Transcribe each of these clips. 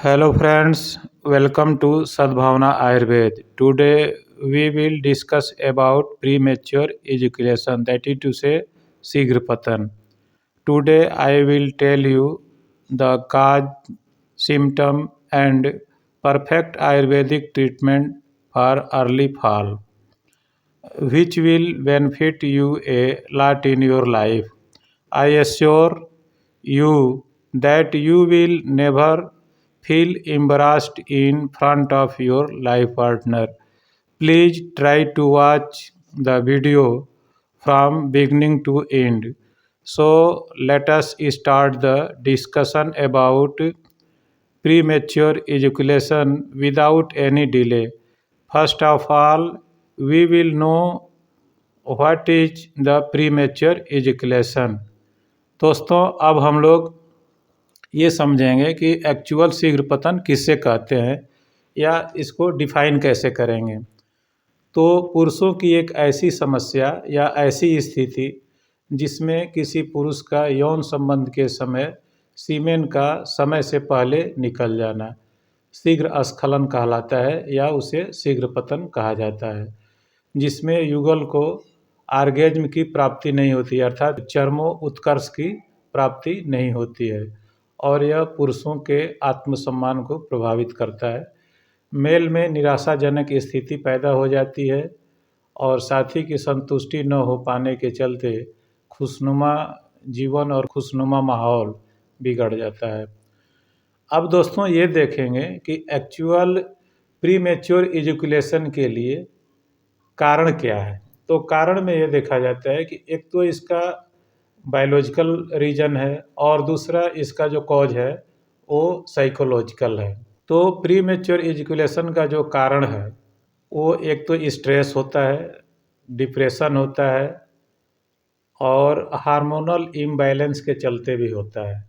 Hello friends, welcome to Sadbhavana Ayurved. Today we will discuss about premature ejaculation, that is to say Shigrapatan. Today I will tell you the cause, symptom and perfect Ayurvedic treatment for early fall, which will benefit you a lot in your life. I assure you that you will never feel embarrassed in front of your life partner. Please try to watch the video from beginning to end. So let us start the discussion about premature ejaculation without any delay. First of all, we will know what is the premature ejaculation. दोस्तों अब हम लोग ये समझेंगे कि actual शीघ्र पतन किससे कहते हैं या इसको डिफाइन कैसे करेंगे। तो पुरुषों की एक ऐसी समस्या या ऐसी स्थिति जिसमें किसी पुरुष का यौन संबंध के समय सीमेन का समय से पहले निकल जाना शीघ्र स्खलन कहलाता है या उसे शीघ्र पतन कहा जाता है, जिसमें युगल को आर्गेज्म की प्राप्ति नहीं होती अर्थात चरमो उत्कर्ष की प्राप्ति नहीं होती है और यह पुरुषों के आत्मसम्मान को प्रभावित करता है। मेल में निराशाजनक स्थिति पैदा हो जाती है और साथी की संतुष्टि न हो पाने के चलते खुशनुमा जीवन और खुशनुमा माहौल बिगड़ जाता है। अब दोस्तों ये देखेंगे कि एक्चुअल प्रीमेच्योर इजैकुलेशन के लिए कारण क्या है। तो कारण में ये देखा जाता है कि एक तो इसका बायोलॉजिकल रीजन है और दूसरा इसका जो कॉज है वो साइकोलॉजिकल है। तो प्रीमेच्योर इजैकुलेशन का जो कारण है वो एक तो स्ट्रेस होता है, डिप्रेशन होता है और हार्मोनल इम्बैलेंस के चलते भी होता है।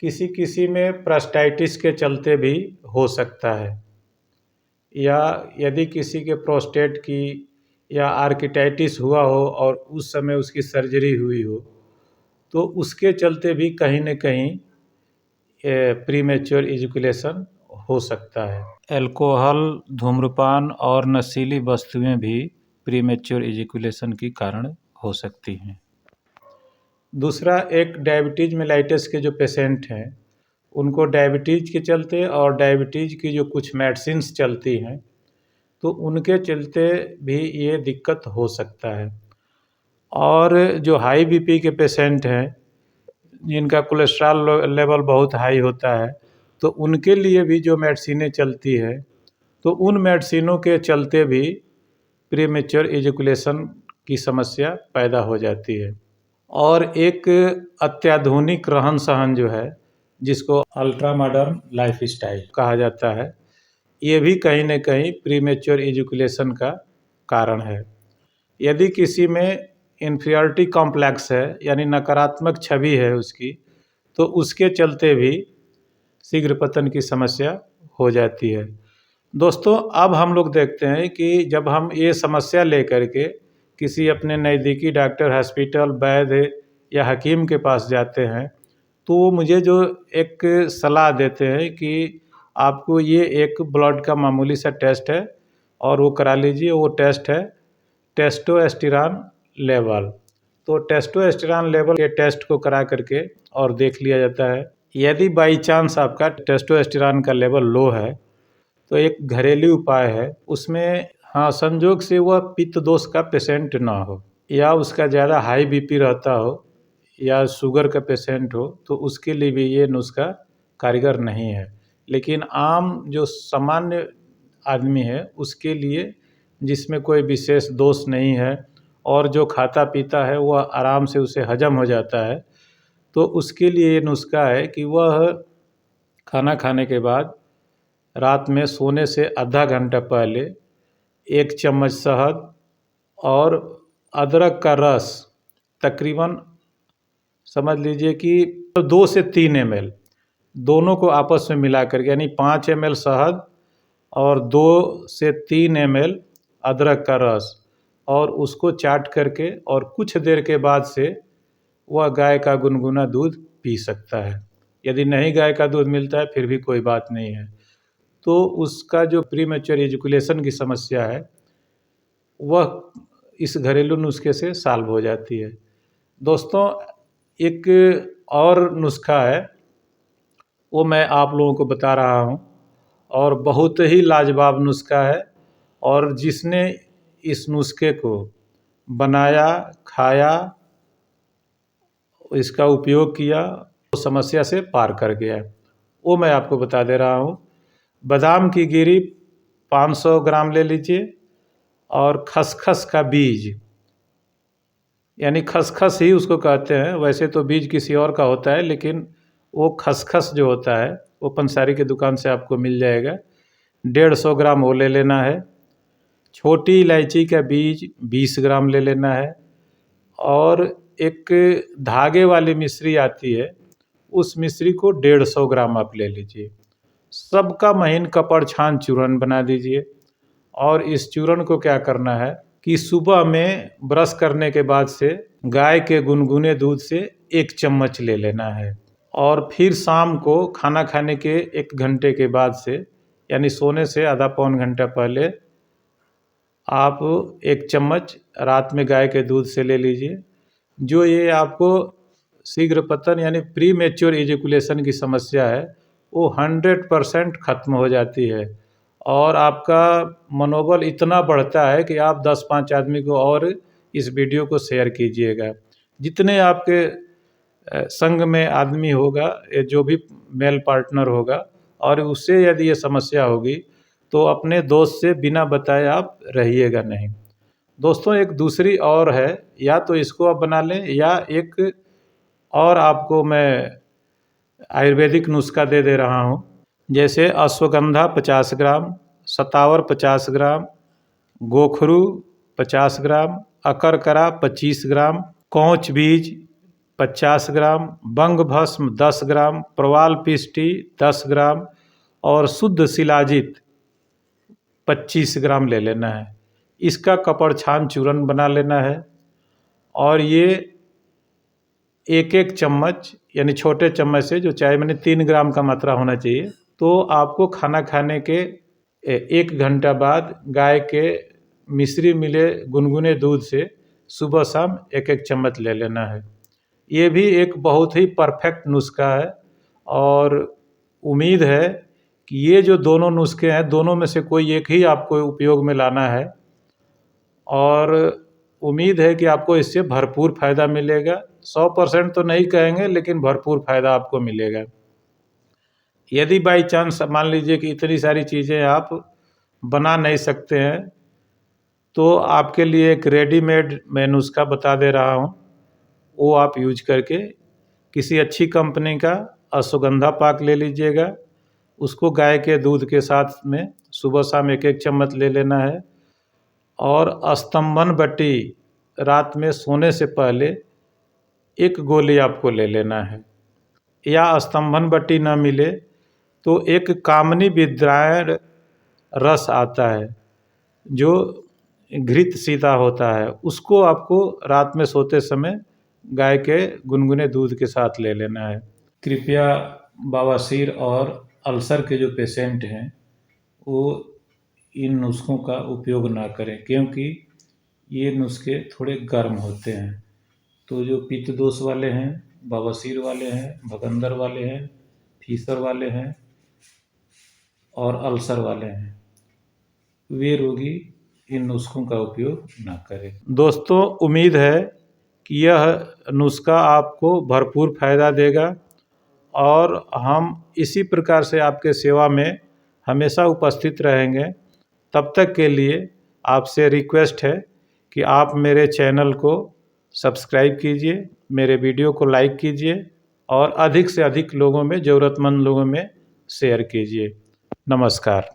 किसी किसी में प्रोस्टेटिस के चलते भी हो सकता है या यदि किसी के प्रोस्टेट की या आर्किटाइटिस हुआ हो और उस समय उसकी सर्जरी हुई हो तो उसके चलते भी कहीं न कहीं प्रीमेच्योर इजैकुलेशन हो सकता है। अल्कोहल, धूम्रपान और नशीली वस्तुएं भी प्रीमेच्योर इजैकुलेशन की कारण हो सकती हैं। दूसरा, एक डायबिटीज़ मेलाइटस के जो पेशेंट हैं उनको डायबिटीज़ के चलते और डायबिटीज़ की जो कुछ मेडिसिन्स चलती हैं तो उनके चलते भी ये दिक्कत हो सकता है। और जो हाई बीपी के पेशेंट हैं जिनका कोलेस्ट्रॉल लेवल बहुत हाई होता है तो उनके लिए भी जो मेडिसिनें चलती है तो उन मेडिसिनों के चलते भी प्रीमेच्योर इजैकुलेशन की समस्या पैदा हो जाती है। और एक अत्याधुनिक रहन सहन जो है जिसको अल्ट्रा मॉडर्न लाइफस्टाइल कहा जाता है, ये भी कहीं न कहीं प्रीमेच्योर इजैकुलेशन का कारण है। यदि किसी में इन्फीरियरिटी कॉम्प्लेक्स है यानी नकारात्मक छवि है उसकी तो उसके चलते भी शीघ्र पतन की समस्या हो जाती है। दोस्तों अब हम लोग देखते हैं कि जब हम ये समस्या लेकर के किसी अपने नज़दीकी डॉक्टर, हॉस्पिटल, वैद्य या हकीम के पास जाते हैं तो वो मुझे जो एक सलाह देते हैं कि आपको ये एक ब्लड का मामूली सा टेस्ट है और वो करा लीजिए। वो टेस्ट है टेस्टोस्टेरोन लेवल। तो टेस्टोस्टेरोन लेवल के टेस्ट को करा करके और देख लिया जाता है। यदि बाई चांस आपका टेस्टोस्टेरोन का लेवल लो है तो एक घरेलू उपाय है उसमें, हाँ, संजोग से वह पित्त दोष का पेशेंट ना हो या उसका ज़्यादा हाई बीपी रहता हो या शुगर का पेशेंट हो तो उसके लिए भी ये नुस्खा कारगर नहीं है। लेकिन आम जो सामान्य आदमी है उसके लिए, जिसमें कोई विशेष दोष नहीं है और जो खाता पीता है वह आराम से उसे हजम हो जाता है, तो उसके लिए ये नुस्खा है कि वह खाना खाने के बाद रात में सोने से आधा घंटा पहले 1 चम्मच शहद और अदरक का रस तकरीबन समझ लीजिए कि 2 से 3 ml दोनों को आपस में मिला कर यानी 5 ml शहद और 2 से 3 ml अदरक का रस और उसको चाट करके और कुछ देर के बाद से वह गाय का गुनगुना दूध पी सकता है। यदि नहीं गाय का दूध मिलता है फिर भी कोई बात नहीं है। तो उसका जो प्रीमेच्योर इजैकुलेशन की समस्या है वह इस घरेलू नुस्खे से सॉल्व हो जाती है। दोस्तों, एक और नुस्खा है, वो मैं आप लोगों को बता रहा हूँ और बहुत ही लाजवाब नुस्खा है। और जिसने इस नुस्खे को बनाया, खाया, इसका उपयोग किया, वो समस्या से पार कर गया। वो मैं आपको बता दे रहा हूँ। बादाम की गिरी 500 ग्राम ले लीजिए और खसखस का बीज, यानी खसखस ही उसको कहते हैं, वैसे तो बीज किसी और का होता है, लेकिन वो खसखस जो होता है वो पंसारी की दुकान से आपको मिल जाएगा। 150 ग्राम वो ले लेना है। छोटी इलायची का बीज 20 ग्राम ले लेना है। और एक धागे वाली मिश्री आती है, उस मिश्री को 150 ग्राम आप ले लीजिए। सबका महीन कपड़ छान चूर्ण बना दीजिए। और इस चूर्ण को क्या करना है कि सुबह में ब्रश करने के बाद से गाय के गुनगुने दूध से 1 चम्मच ले लेना है। और फिर शाम को खाना खाने के 1 घंटे के बाद से, यानी सोने से आधा पौन घंटा पहले, आप 1 चम्मच रात में गाय के दूध से ले लीजिए। जो ये आपको शीघ्र पतन यानी प्री मैच्योर इजैकुलेशन की समस्या है वो 100% खत्म हो जाती है। और आपका मनोबल इतना बढ़ता है कि आप 10-5 आदमी को और इस वीडियो को शेयर कीजिएगा। जितने आपके संग में आदमी होगा, जो भी मेल पार्टनर होगा, और उससे यदि ये समस्या होगी तो अपने दोस्त से बिना बताए आप रहिएगा नहीं। दोस्तों, एक दूसरी और है, या तो इसको आप बना लें, या एक और आपको मैं आयुर्वेदिक नुस्खा दे रहा हूँ। जैसे अश्वगंधा 50 ग्राम, सतावर 50 ग्राम, गोखरू 50 ग्राम, अकरकरा 25 ग्राम, कौच बीज 50 ग्राम, बंग भस्म 10 ग्राम, प्रवाल पिष्टी 10 ग्राम और शुद्ध शिलाजित 25 ग्राम ले लेना है। इसका कपड़ छान चूर्ण बना लेना है। और ये 1-1 चम्मच, यानी छोटे चम्मच से, जो चाय मैंने 3 ग्राम का मात्रा होना चाहिए, तो आपको खाना खाने के 1 घंटा बाद गाय के मिश्री मिले गुनगुने दूध से सुबह शाम 1-1 चम्मच ले लेना है। ये भी एक बहुत ही परफेक्ट नुस्खा है। और उम्मीद है कि ये जो दोनों नुस्खे हैं, दोनों में से कोई एक ही आपको उपयोग में लाना है। और उम्मीद है कि आपको इससे भरपूर फ़ायदा मिलेगा। 100% तो नहीं कहेंगे, लेकिन भरपूर फ़ायदा आपको मिलेगा। यदि बाई चांस मान लीजिए कि इतनी सारी चीज़ें आप बना नहीं सकते हैं, तो आपके लिए एक रेडीमेड मैं नुस्खा बता दे रहा हूँ। वो आप यूज करके किसी अच्छी कंपनी का अश्वगंधा पाक ले लीजिएगा। उसको गाय के दूध के साथ में सुबह शाम 1-1 चम्मच ले लेना है। और स्तंभन बट्टी रात में सोने से पहले 1 गोली आपको ले लेना है। या स्तंभन बट्टी ना मिले तो एक कामनी विद्रायण रस आता है, जो घृत सीता होता है, उसको आपको रात में सोते समय गाय के गुनगुने दूध के साथ ले लेना है। कृपया बवासीर और अल्सर के जो पेशेंट हैं वो इन नुस्खों का उपयोग ना करें, क्योंकि ये नुस्खे थोड़े गर्म होते हैं। तो जो पित्त दोष वाले हैं, बवासीर वाले हैं, भगंदर वाले हैं, फीसर वाले हैं और अल्सर वाले हैं, वे रोगी इन नुस्खों का उपयोग ना करें। दोस्तों, उम्मीद है कि यह नुस्खा आपको भरपूर फ़ायदा देगा। और हम इसी प्रकार से आपके सेवा में हमेशा उपस्थित रहेंगे। तब तक के लिए आपसे रिक्वेस्ट है कि आप मेरे चैनल को सब्सक्राइब कीजिए, मेरे वीडियो को लाइक कीजिए और अधिक से अधिक लोगों में, ज़रूरतमंद लोगों में शेयर कीजिए। नमस्कार।